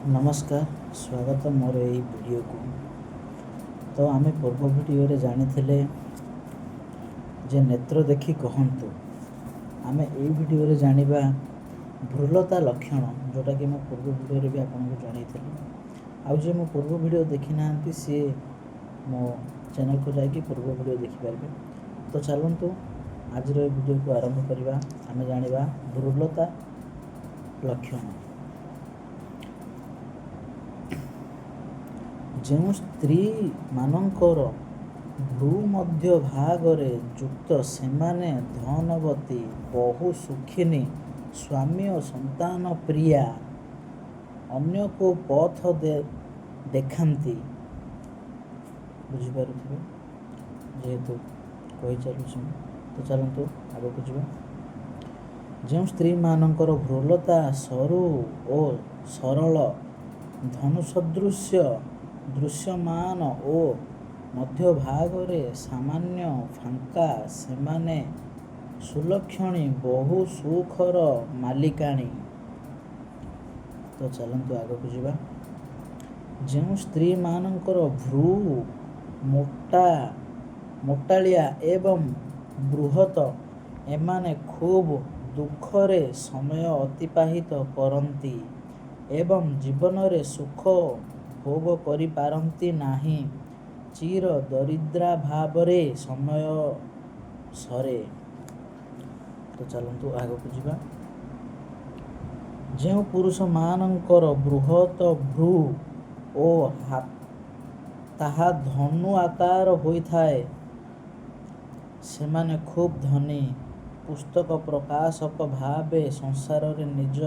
नमस्कार स्वागत मोर यही वीडियो को। तो आमे पूर्व वीडियो रे जानिथिले जे नेत्र देखि कहंतु। आमे एई वीडियो रे जानिबा भ्रूलता लक्षण, जोटा कि मैं पूर्व वीडियो रे भी आपको जणाइथिली। आउ जे मो पूर्व वीडियो देखि नांती सी मो चैनल को जाके पूर्व वीडियो देखि पारबे। तो चलंतु आज रो वीडियो को आरंभ करबा। आमे जानिबा भ्रूलता लक्षण। जो स्त्री मानकर भ्रू मध्य भागरे युक्त सेमाने धनवती, बहु सुखिनी, स्वामी और संतान प्रिया, अन्य को पथ देखाती। बुझिपारुथिबे जेहेतु कही चलुछि। तो चलंतु आगे को जिबा। जो स्त्री मानकर भ्रूलता सरू और सरल, धनु सदृश्य दृश्यमान ओ मध्य भागरे सामान्य फांका, सेमाने सुलक्षणी, बहु सुखर मालिकाणी। तो चलंतु आगे को जिबा। जो स्त्री मानकर भ्रू मोटालिया एवं बृहत, एमाने खूब दुखरे समय अतिबाहित करती एवं जीवन रे सुख भोग करि पारंती नाही, चिर दरिद्रा भावरे समय सरे। तो चलंतु आगे को जिबा। जो पुरुष मानकर बृहत भ्रू ओ ताहा धनु आकार होइथाए, सेमाने खूब धनी, पुस्तक प्रकाशक भावे संसार रे निज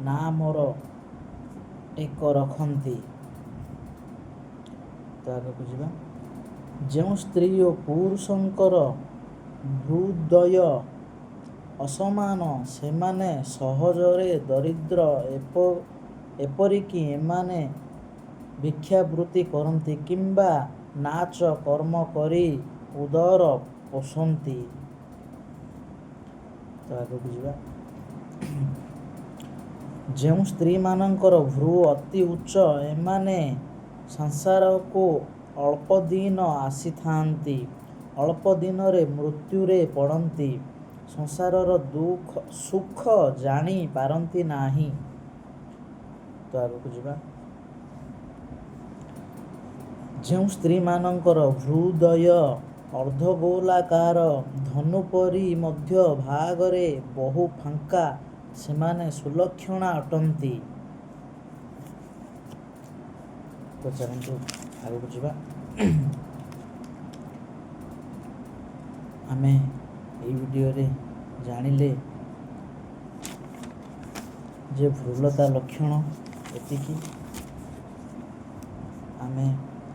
नामर टेक रखती। तो आगे को जिबा। जो स्त्री और पुरुषंकर भ्रूद्वय असमान, सेमाने सहजरे दरिद्र, एपरिकी एमाने भिक्षावृत्ति करती किंबा नाच कर्म करी उदर पोषंती। तो आगे को जिबा। जो स्त्री मानकर भ्रू अति उच्च, एमाने संसार को अल्प दिन आसी थांती, अल्प दिन रे मृत्यु रे पड़ती, संसार रो दुख सुख जानी पारंती नाही। तो आगे को जिबा। जो स्त्री मानकर भ्रूदय अर्धगोलाकार, धनु परी मध्य भागरे बहु फांका, सेमाने सुलक्षणा अटंती। तो चलंतु आगे को जिबा। आमे एई वीडियो रे जानिले जे भ्रूलता लक्षण एतिकी। आमे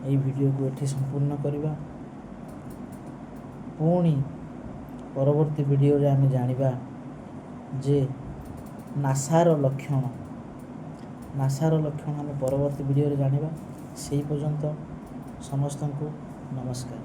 एई वीडियो को एठी संपूर्ण करिबा। पुणी परवर्ती वीडियो रे आमे जानिबा जे नासार लक्षण। नासार लक्षण आमे परवर्ती वीडियो रे जानिबा। सेई पर्यंत समस्त को नमस्कार।